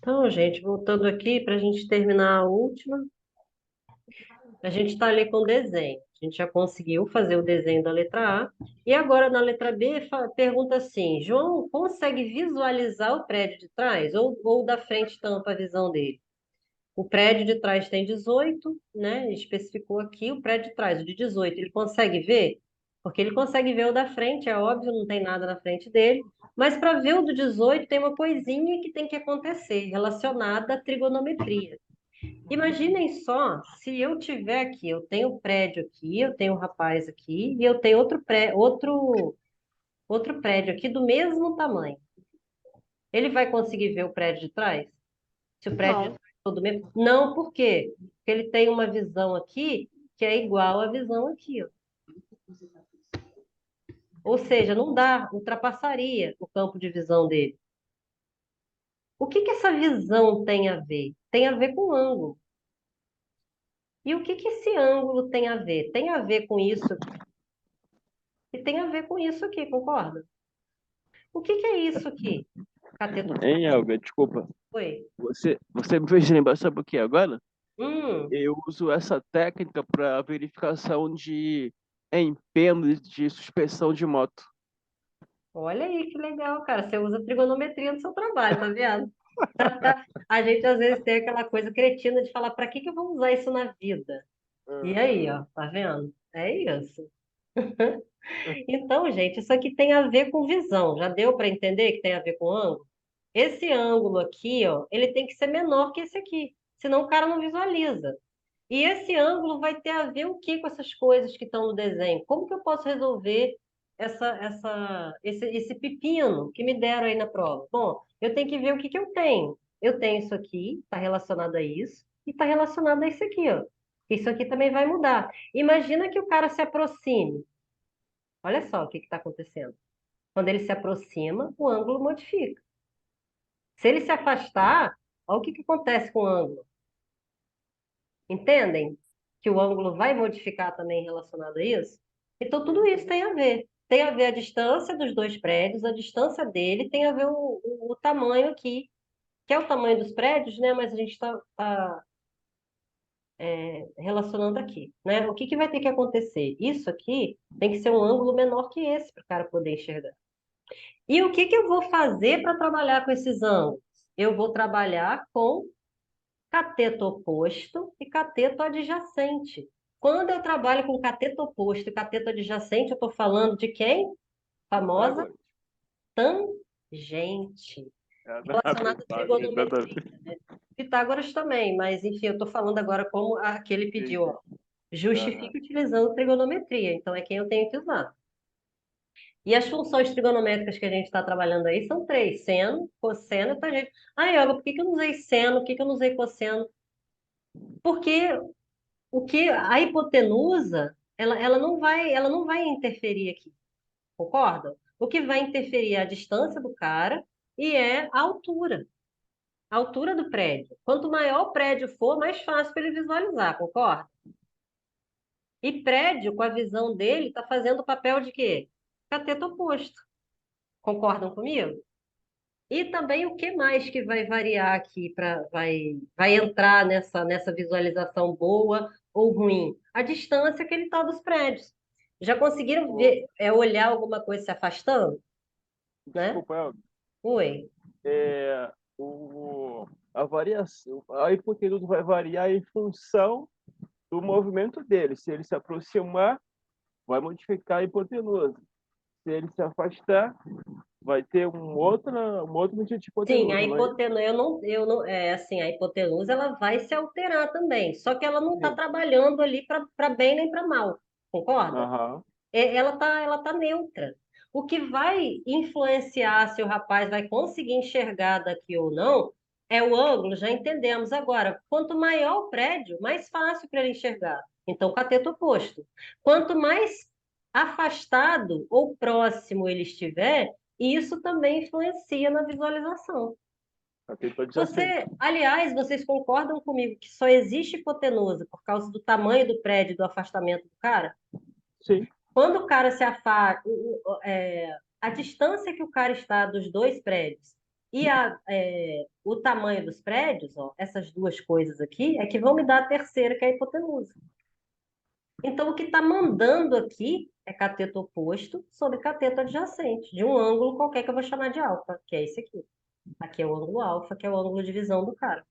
Então, gente, voltando aqui para a gente terminar a última, a gente está ali com o desenho. A gente já conseguiu fazer o desenho da letra A. E agora na letra B, pergunta assim: João consegue visualizar o prédio de trás ou da frente tampa a visão dele? O prédio de trás tem 18, né? Especificou aqui o prédio de trás, o de 18. Ele consegue ver? Porque ele consegue ver o da frente, é óbvio, não tem nada na frente dele. Mas para ver o do 18, tem uma coisinha que tem que acontecer, relacionada à trigonometria. Imaginem só, se eu tiver aqui, eu tenho o prédio aqui, eu tenho o rapaz aqui, e eu tenho outro prédio aqui do mesmo tamanho. Ele vai conseguir ver o prédio de trás? Se o prédio Não. é todo mesmo? Não, por quê? Porque ele tem uma visão aqui que é igual à visão aqui, ó. Ou seja, não dá, ultrapassaria o campo de visão dele. O que que essa visão tem a ver? Tem a ver com o ângulo. E o que que esse ângulo tem a ver? Tem a ver com isso e tem a ver com isso aqui, concorda? O que que é isso aqui? Cateto. Hein, Elga, desculpa. Oi. Você me fez lembrar, sabe o que agora? Hum, Eu uso essa técnica para verificação de empenho de suspensão de moto. olha aí que legal, cara. Você usa trigonometria no seu trabalho, tá vendo? A gente às vezes tem aquela coisa cretina de falar, para que que eu vou usar isso na vida? E aí, ó, tá vendo? É isso. Então, gente, isso aqui tem a ver com visão. Já deu para entender que tem a ver com ângulo? Esse ângulo aqui, ó, ele tem que ser menor que esse aqui, senão o cara não visualiza. E esse ângulo vai ter a ver o que com essas coisas que estão no desenho? Como que eu posso resolver esse pepino que me deram aí na prova? Bom, eu tenho que ver o que que eu tenho. Eu tenho isso aqui, está relacionado a isso, e está relacionado a isso aqui, ó. Isso aqui também vai mudar. Imagina que o cara se aproxime. Olha só o que está acontecendo. Quando ele se aproxima, o ângulo modifica. Se ele se afastar, olha o que que acontece com o ângulo. Entendem? Que o ângulo vai modificar também relacionado a isso? Então, tudo isso tem a ver. Tem a ver a distância dos dois prédios, a distância dele, tem a ver o tamanho aqui, que é o tamanho dos prédios, né? Mas a gente está relacionando aqui, né? O que que vai ter que acontecer? Isso aqui tem que ser um ângulo menor que esse para o cara poder enxergar. E o que que eu vou fazer para trabalhar com esses ângulos? Eu vou trabalhar com cateto oposto e cateto adjacente. Quando eu trabalho com cateto oposto e cateto adjacente, eu estou falando de quem? Famosa Pitágoras. tangente, É, relacionada à nada a trigonometria. ver. Pitágoras também, mas enfim, eu estou falando agora como aquele pediu, Entendi. ó. Aham. Justifique utilizando trigonometria, então é quem eu tenho que usar. E as funções trigonométricas que a gente está trabalhando aí são três: seno, cosseno e tangente. Ah, Yoga, por que que eu não usei seno? Por que que eu não usei cosseno? Porque o que a hipotenusa, ela não vai interferir aqui, concorda? O que vai interferir é a distância do cara e é a altura do prédio. Quanto maior o prédio for, mais fácil para ele visualizar, concorda? E prédio, com a visão dele, está fazendo o papel de quê? Cateto oposto. Concordam comigo? E também o que mais que vai variar aqui vai entrar nessa visualização boa ou ruim? A distância que ele está dos prédios. Já conseguiram O- ver, olhar alguma coisa se afastando, né? Desculpa, Elga. Oi. É, a variação, a hipotenusa vai variar em função do movimento dele. Se ele se aproximar, vai modificar a hipotenusa. Se ele se afastar, vai ter um outro medida de Sim, a hipotenusa, não é isso? hipotenusa, assim, a hipotenusa ela vai se alterar também, só que ela não está Sim. trabalhando ali para bem nem para mal, concorda? Aham. Ela tá neutra. O que vai influenciar se o rapaz vai conseguir enxergar daqui ou não é o ângulo, já entendemos. Agora, quanto maior o prédio, mais fácil para ele enxergar. Então, cateto oposto. Quanto mais afastado ou próximo ele estiver, isso também influencia na visualização. Atento adjacente. Aliás, vocês concordam comigo que só existe hipotenusa por causa do tamanho do prédio e do afastamento do cara? Sim. Quando o cara se afasta, a distância que o cara está dos dois prédios E o tamanho dos prédios, ó, essas duas coisas aqui, é que vão me dar a terceira, que é a hipotenusa. Então, o que está mandando aqui é cateto oposto sobre cateto adjacente, de um ângulo qualquer que eu vou chamar de alfa, que é esse aqui. Aqui é o ângulo alfa, que é o ângulo de visão do cara.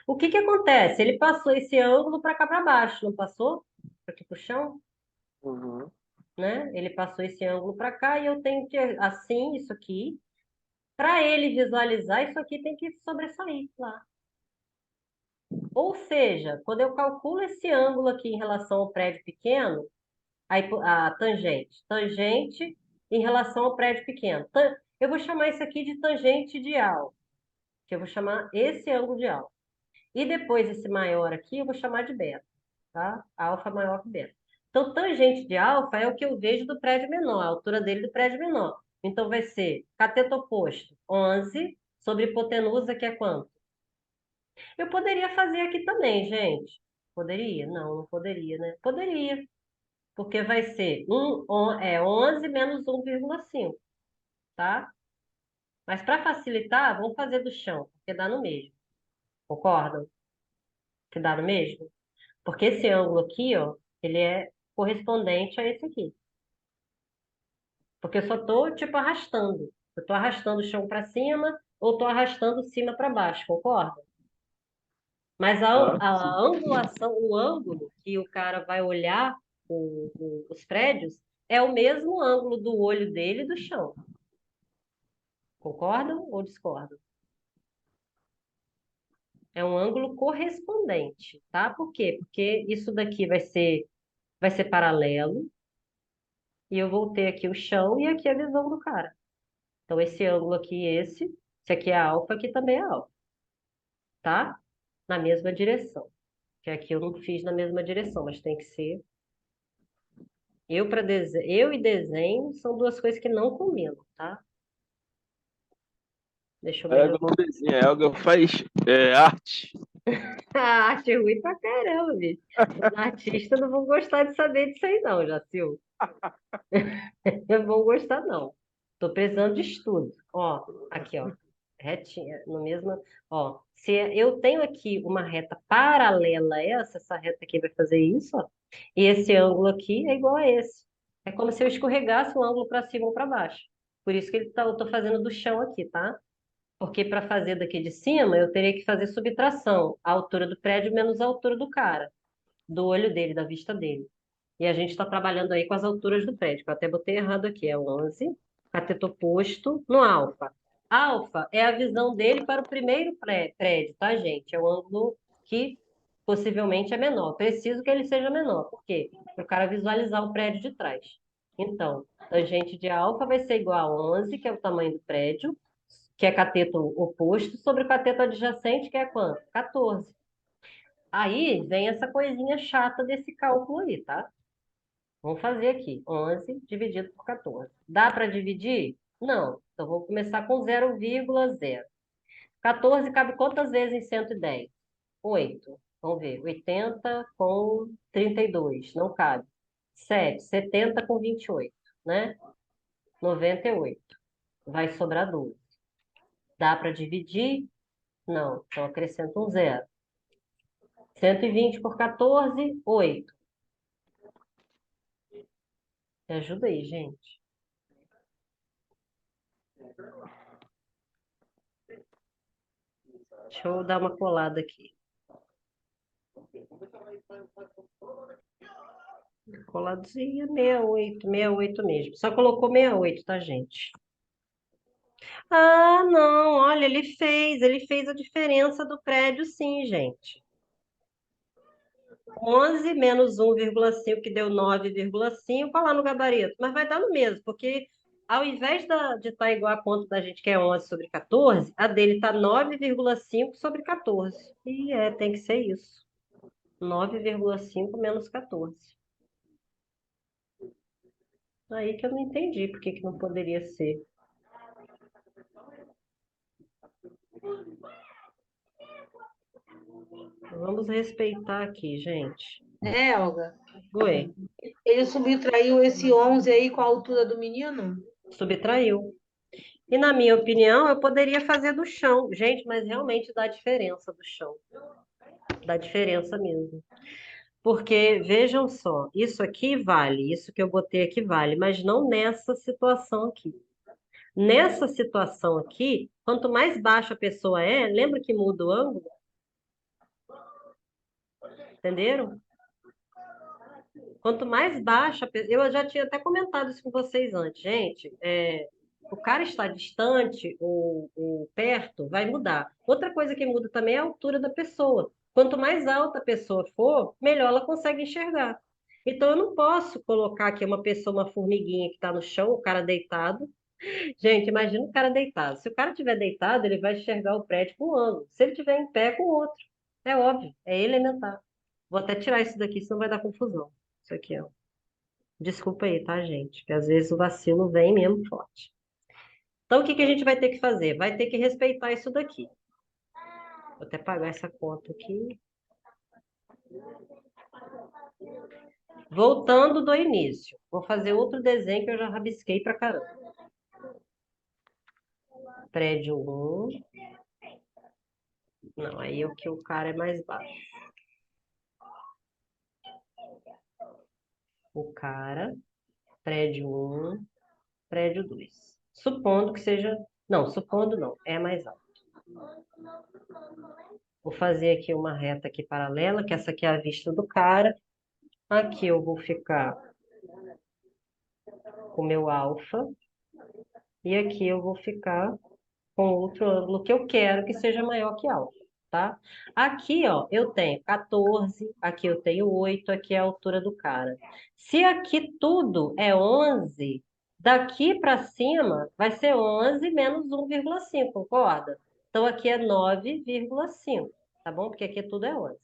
O que que acontece? Ele passou esse ângulo para cá para baixo, não passou? Aqui para o chão, Uhum. né? Ele passou esse ângulo para cá e eu tenho que, assim, isso aqui. Para ele visualizar, isso aqui tem que sobressair lá. Ou seja, quando eu calculo esse ângulo aqui em relação ao prédio pequeno, a tangente. Tangente em relação ao prédio pequeno. Eu vou chamar isso aqui de tangente ideal, que eu vou chamar esse ângulo de alfa. E depois esse maior aqui eu vou chamar de beta, tá? Alfa maior que beta. Então, tangente de alfa é o que eu vejo do prédio menor, a altura dele do prédio menor. Então, vai ser cateto oposto, 11, sobre hipotenusa, que é quanto? Eu poderia fazer aqui também, gente. Poderia? Não, não poderia, né? Poderia, porque vai ser 11 menos 1,5, tá? Mas para facilitar, vamos fazer do chão, porque dá no mesmo. Concordam? Que dá no mesmo? Porque esse ângulo aqui, ó, ele é correspondente a esse aqui. Porque eu só estou, tipo, arrastando. Eu estou arrastando o chão para cima ou estou arrastando cima para baixo, concorda? Mas Ah, a sim. angulação, o ângulo que o cara vai olhar os prédios é o mesmo ângulo do olho dele e do chão. Concordam ou discordam? É um ângulo correspondente, tá? Por quê? Porque isso daqui vai ser paralelo e eu vou ter aqui o chão e aqui a visão do cara. Então, esse ângulo aqui, esse aqui é alfa, aqui também é alfa, tá? Na mesma direção. Que aqui eu não fiz na mesma direção, mas tem que ser. Eu e desenho são duas coisas que não combinam, tá? Deixa eu A Elga melhorar. não desenha, a Elga faz arte. Ah, achei ruim pra caramba, bicho. Os artistas não vão gostar de saber disso aí, não, Jacil. Não vão gostar, não. Tô precisando de estudo. Ó, aqui, ó. Retinha, no mesmo. Ó, se eu tenho aqui uma reta paralela a essa reta aqui vai fazer isso, ó. E esse ângulo aqui é igual a esse. É como se eu escorregasse o ângulo para cima ou para baixo. Por isso que eu tô fazendo do chão aqui, tá? Porque para fazer daqui de cima, eu teria que fazer subtração, a altura do prédio menos a altura do cara, do olho dele, da vista dele. E a gente está trabalhando aí com as alturas do prédio, que eu até botei errado aqui, é 11, cateto oposto no alfa. Alfa é a visão dele para o primeiro prédio, tá, gente? É o ângulo que possivelmente é menor. Preciso que ele seja menor. Por quê? Para o cara visualizar o prédio de trás. Então, tangente de alfa vai ser igual a 11, que é o tamanho do prédio, que é cateto oposto, sobre o cateto adjacente, que é quanto? 14. Aí vem essa coisinha chata desse cálculo aí, tá? Vamos fazer aqui, 11 dividido por 14. Dá para dividir? Não. Então, vou começar com 0,0. 14 cabe quantas vezes em 110? 8. Vamos ver, 80 com 32, não cabe. 7, 70 com 28, né? 98. Vai sobrar 12. Dá para dividir? Não. Então, acrescenta um zero. 120 por 14, 8. Me ajuda aí, gente. Deixa eu dar uma colada aqui. Coladinha, 68, 68 mesmo. Só colocou 68, tá, gente? Ah, não, olha, ele fez a diferença do prédio, sim, gente. 11 menos 1,5, que deu 9,5, olha lá no gabarito. Mas vai dar no mesmo, porque ao invés de estar igual a conta da gente, que é 11 sobre 14, a dele está 9,5 sobre 14. E tem que ser isso. 9,5 menos 14. Aí que eu não entendi por que que não poderia ser. Vamos respeitar aqui, gente. Olga. Oi, Ele subtraiu esse 11 aí com a altura do menino? subtraiu. E na minha opinião, eu poderia fazer do chão. Gente, mas realmente dá diferença do chão. Dá diferença mesmo. Porque, vejam só, isso aqui vale, isso que eu botei aqui vale, mas não nessa situação aqui. Nessa situação aqui, quanto mais baixa a pessoa é, lembra que muda o ângulo? Entenderam? Quanto mais baixa, eu já tinha até comentado isso com vocês antes, gente. O cara está distante ou perto, vai mudar. Outra coisa que muda também é a altura da pessoa. Quanto mais alta a pessoa for, melhor ela consegue enxergar. Então, eu não posso colocar aqui uma pessoa, uma formiguinha que está no chão, o cara deitado. Gente, imagina o cara deitado. Se o cara estiver deitado, ele vai enxergar o prédio com um ângulo. Se ele estiver em pé, com outro. É óbvio, é elementar. Vou até tirar isso daqui, senão vai dar confusão. Isso aqui, ó. Desculpa aí, tá, gente? Que às vezes o vacilo vem mesmo forte. Então, o que que a gente vai ter que fazer? Vai ter que respeitar isso daqui. Vou até pagar essa conta aqui. Voltando do início. Vou fazer outro desenho que eu já rabisquei pra caramba. Prédio 1. Não, aí o que o cara é mais baixo. O cara, prédio 1, prédio 2. Supondo que seja... Não, supondo não, é mais alto. Vou fazer aqui uma reta aqui paralela, que essa aqui é a vista do cara. Aqui eu vou ficar com o meu alfa. E aqui eu vou ficar com outro ângulo que eu quero que seja maior que alfa, tá? Aqui, ó, eu tenho 14, aqui eu tenho 8, aqui é a altura do cara. Se aqui tudo é 11, daqui para cima vai ser 11 menos 1,5, concorda? Então aqui é 9,5, tá bom? Porque aqui tudo é 11.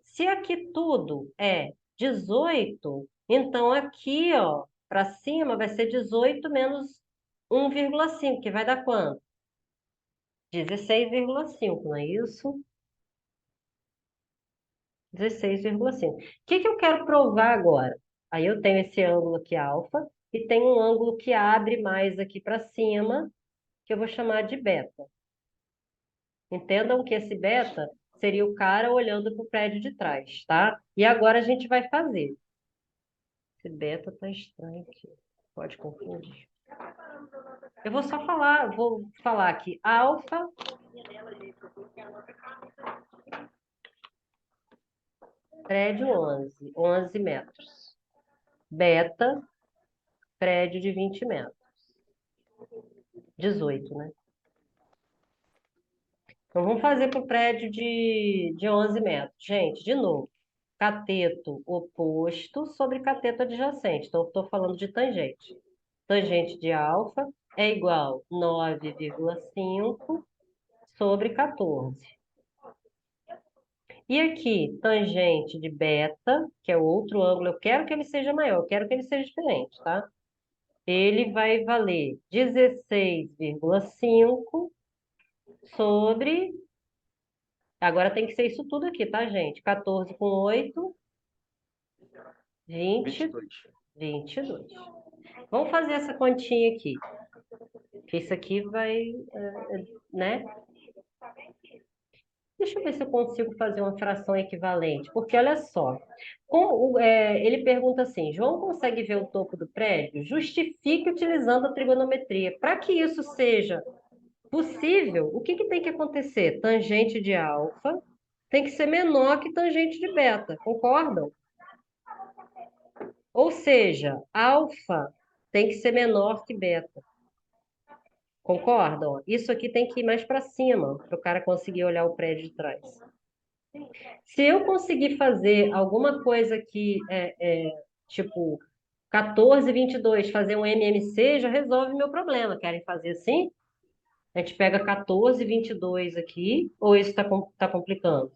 Se aqui tudo é 18, então aqui, ó, para cima vai ser 18 menos 1,5, que vai dar quanto? 16,5, não é isso? 16,5. O que que eu quero provar agora? Aí eu tenho esse ângulo aqui alfa e tem um ângulo que abre mais aqui para cima, que eu vou chamar de beta. Entendam que esse beta seria o cara olhando para o prédio de trás, tá? E agora a gente vai fazer. Esse beta tá estranho aqui. Pode confundir. Eu vou falar aqui alfa, prédio 11 metros. Beta, prédio de 20 metros. 18, né? Então, vamos fazer para o prédio de 11 metros. Gente, de novo, cateto oposto sobre cateto adjacente. Então, eu estou falando de tangente. Tangente de alfa é igual a 9,5 sobre 14. E aqui, tangente de beta, que é o outro ângulo, eu quero que ele seja maior, eu quero que ele seja diferente, tá? Ele vai valer 16,5 sobre... Agora tem que ser isso tudo aqui, tá, gente? 14 com 8, 20, 22. Vamos fazer essa continha aqui. Que isso aqui vai, né? Deixa eu ver se eu consigo fazer uma fração equivalente. Porque olha só, ele pergunta assim: João consegue ver o topo do prédio? Justifique utilizando a trigonometria. Para que isso seja possível, o que que tem que acontecer? Tangente de alfa tem que ser menor que tangente de beta, concordam? Ou seja, alfa tem que ser menor que beta. Concordam? Isso aqui tem que ir mais para cima, para o cara conseguir olhar o prédio de trás. Se eu conseguir fazer alguma coisa que tipo 14, 22, fazer um MMC, já resolve meu problema. Querem fazer assim? A gente pega 14, 22 aqui, ou isso está complicando?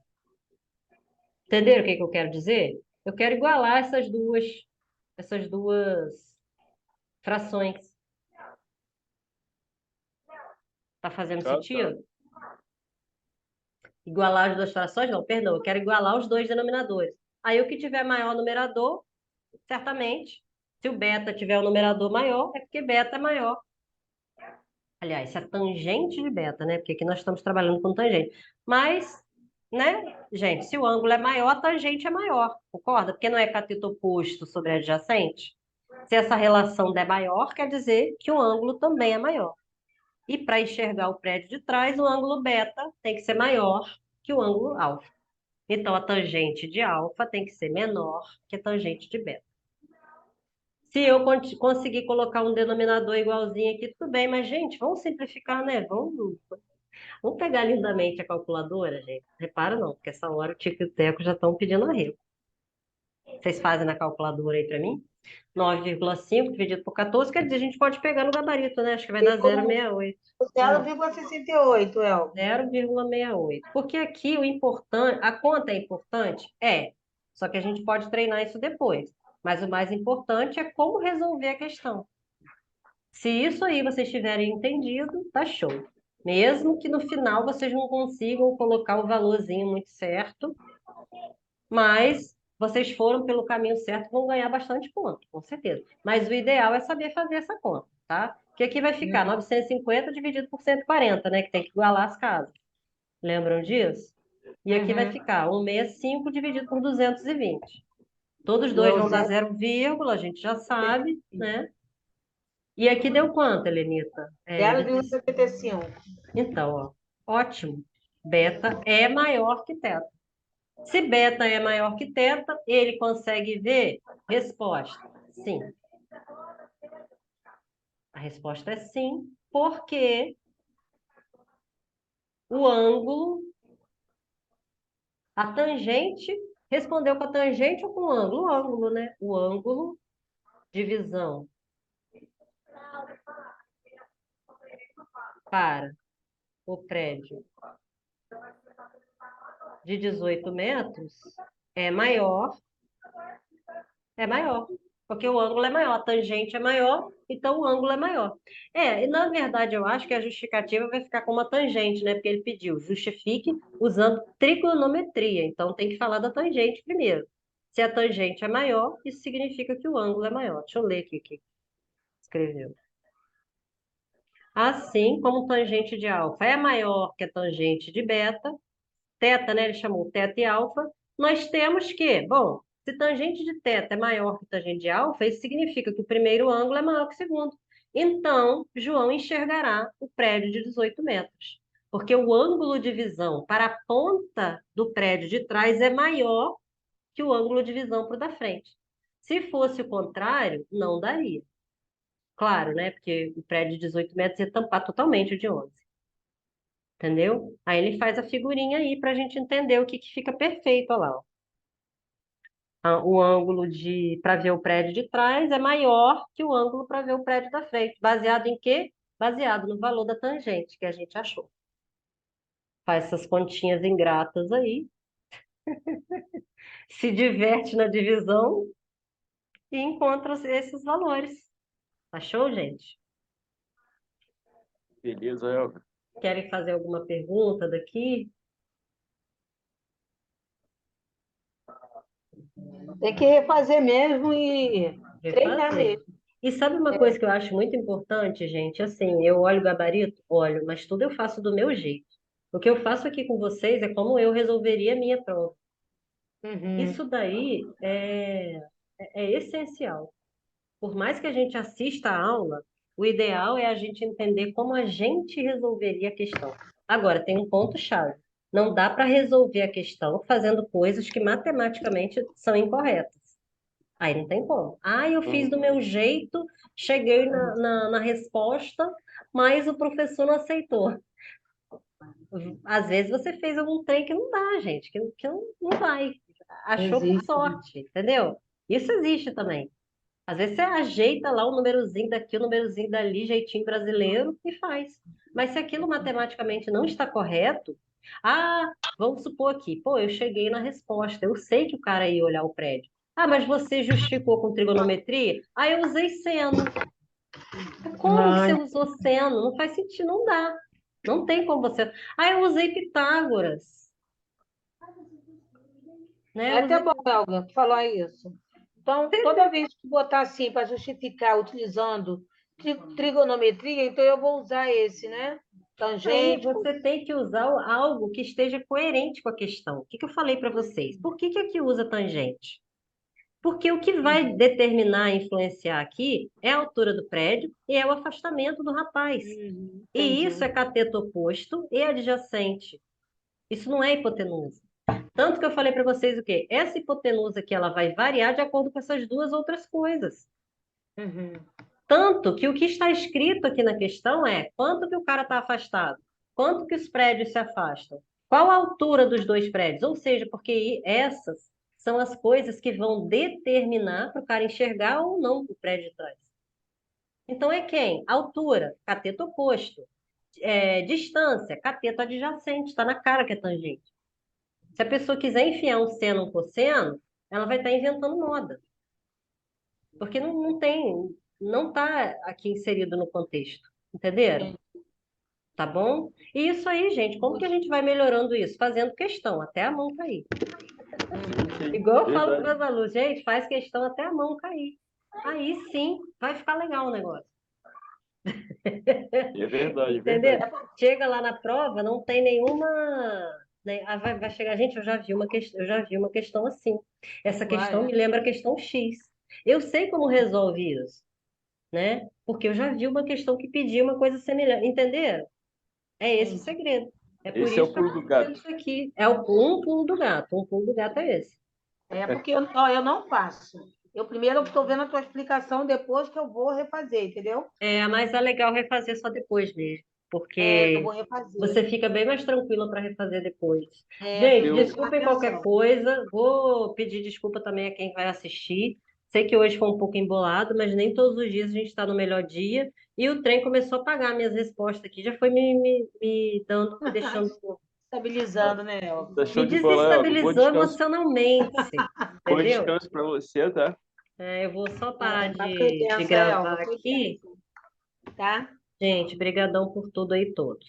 Entenderam o que que eu quero dizer? Eu quero igualar essas duas frações. Tá fazendo Tá, tá. sentido? Igualar as duas frações? Não, perdão, eu quero igualar os dois denominadores. Aí o que tiver maior numerador, certamente, se o beta tiver o numerador maior, é porque beta é maior. Aliás, isso é tangente de beta, né? Porque aqui nós estamos trabalhando com tangente. Mas, né, gente, se o ângulo é maior, a tangente é maior, concorda? Porque não é cateto oposto sobre adjacente. Se essa relação der maior, quer dizer que o ângulo também é maior. E para enxergar o prédio de trás, o ângulo beta tem que ser maior que o ângulo alfa. Então, a tangente de alfa tem que ser menor que a tangente de beta. Se eu conseguir colocar um denominador igualzinho aqui, tudo bem, mas, gente, vamos simplificar, né? Vamos pegar lindamente a calculadora, gente. Repara não, porque essa hora o Tico e o Teco já estão pedindo arrego. Vocês fazem na calculadora aí para mim? 9,5 dividido por 14, quer dizer, a gente pode pegar no gabarito, né? Acho que vai dar 0,68. 0,68, El. 0,68. Porque aqui o importante, a conta é importante? É. Só que a gente pode treinar isso depois. Mas o mais importante é como resolver a questão. Se isso aí vocês tiverem entendido, tá show. Mesmo que no final vocês não consigam colocar o valorzinho muito certo, mas vocês foram pelo caminho certo, vão ganhar bastante ponto, com certeza. Mas o ideal é saber fazer essa conta, tá? Porque aqui vai ficar 950 dividido por 140, né? Que tem que igualar as casas. Lembram disso? E aqui vai ficar 165 dividido por 220. Todos dois vão dar 0, a gente já sabe, né? E aqui deu quanto, Helenita? 0,75. Então, ó, ótimo. Beta é maior que teta. Se beta é maior que teta, ele consegue ver? Resposta: sim. A resposta é sim, porque o ângulo, a tangente, respondeu com a tangente ou com o ângulo? O ângulo, né? O ângulo de visão para o prédio de 18 metros é maior, porque o ângulo é maior, a tangente é maior, então o ângulo é maior. E na verdade eu acho que a justificativa vai ficar com uma tangente, né? Porque ele pediu, justifique usando trigonometria, então tem que falar da tangente primeiro. Se a tangente é maior, isso significa que o ângulo é maior. Deixa eu ler aqui o que escreveu. Assim como tangente de alfa é maior que a tangente de beta, teta, né? Ele chamou teta e alfa. Nós temos que, bom, se tangente de teta é maior que tangente de alfa, isso significa que o primeiro ângulo é maior que o segundo. Então, João enxergará o prédio de 18 metros. Porque o ângulo de visão para a ponta do prédio de trás é maior que o ângulo de visão para o da frente. Se fosse o contrário, não daria. Claro, né? Porque o prédio de 18 metros ia tampar totalmente o de 11. Entendeu? Aí ele faz a figurinha aí para a gente entender o que fica perfeito, olha lá. Ó. O ângulo para ver o prédio de trás é maior que o ângulo para ver o prédio da frente. Baseado em quê? Baseado no valor da tangente que a gente achou. Faz essas continhas ingratas aí, se diverte na divisão e encontra esses valores. Achou, gente? Beleza, Elga. Querem fazer alguma pergunta daqui? Tem que refazer mesmo e treinar Refazer. mesmo. E sabe uma coisa que eu acho muito importante, gente? Assim, eu olho o gabarito, olho, mas tudo eu faço do meu jeito. O que eu faço aqui com vocês é como eu resolveria a minha prova. Isso daí é essencial. Por mais que a gente assista a aula, o ideal é a gente entender como a gente resolveria a questão. Agora, tem um ponto-chave. Não dá para resolver a questão fazendo coisas que matematicamente são incorretas. Aí não tem como. Ah, eu fiz do meu jeito, cheguei na resposta, mas o professor não aceitou. Às vezes você fez algum trem que não dá, gente, que não vai. Achou por Existe. sorte, entendeu? Isso existe também. Às vezes você ajeita lá o númerozinho daqui, o númerozinho dali, jeitinho brasileiro e faz. Mas se aquilo matematicamente não está correto, ah, vamos supor aqui, pô, eu cheguei na resposta, eu sei que o cara ia olhar o prédio. Ah, mas você justificou com trigonometria? Ah, eu usei seno. Como que você usou seno? Não faz sentido, não dá. Não tem como você. Ah, eu usei Pitágoras. Né? É até bom, Elga, falar isso. Então, toda vez que botar assim para justificar utilizando trigonometria, então eu vou usar esse, né? Aí Tangente. você tem que usar algo que esteja coerente com a questão. O que que eu falei para vocês? Por que que aqui usa tangente? Porque o que vai determinar, influenciar aqui é a altura do prédio e é o afastamento do rapaz. E isso é Entendi. cateto oposto e adjacente. Isso não é hipotenusa. Tanto que eu falei para vocês o quê? Essa hipotenusa aqui ela vai variar de acordo com essas duas outras coisas. Uhum. Tanto que o que está escrito aqui na questão é quanto que o cara está afastado, quanto que os prédios se afastam, qual a altura dos dois prédios, ou seja, porque essas são as coisas que vão determinar para o cara enxergar ou não o prédio de trás. Então é quem? Altura, cateto oposto. Distância, cateto adjacente, está na cara que é tangente. Se a pessoa quiser enfiar um seno, um cosseno, ela vai estar inventando moda. Porque não tem, não está aqui inserido no contexto. Entenderam? Tá bom? E isso aí, gente, como que a gente vai melhorando isso? Fazendo questão, até a mão cair. Sim, Igual eu falo para verdade. meus alunos, gente, faz questão até a mão cair. Aí sim vai ficar legal o negócio. É verdade, é Entendeu? verdade. Chega lá na prova, não tem nenhuma. Vai chegar, gente, eu já vi uma questão assim. Essa questão Vai. me lembra a questão X. Eu sei como resolve isso, né? Porque eu já vi uma questão que pedia uma coisa semelhante. Entenderam? É esse o Entendi. segredo. É por Esse é isso o que eu pulo do estou fazendo gato. isso aqui. É um pulo do gato. Um pulo do gato é esse. É porque eu não faço. Eu primeiro estou vendo a tua explicação, depois que eu vou refazer, entendeu? Mas é legal refazer só depois mesmo. É, eu Porque vou refazer. você fica bem mais tranquila para refazer depois. É, Gente, prestar desculpem qualquer atenção. coisa. Vou pedir desculpa também a quem vai assistir. Sei que hoje foi um pouco embolado, mas nem todos os dias a gente está no melhor dia. E o trem começou a pagar minhas respostas aqui. Já foi me dando, me deixando, Estabilizando, né, Elton? Tá me show de bola, Elga. desestabilizou emocionalmente. Bom Entendeu? descanso para você, tá? Eu vou só parar É, tá de tensa, Elton, gravar foi aqui. tenso, tá? Gente, brigadão por tudo aí todos.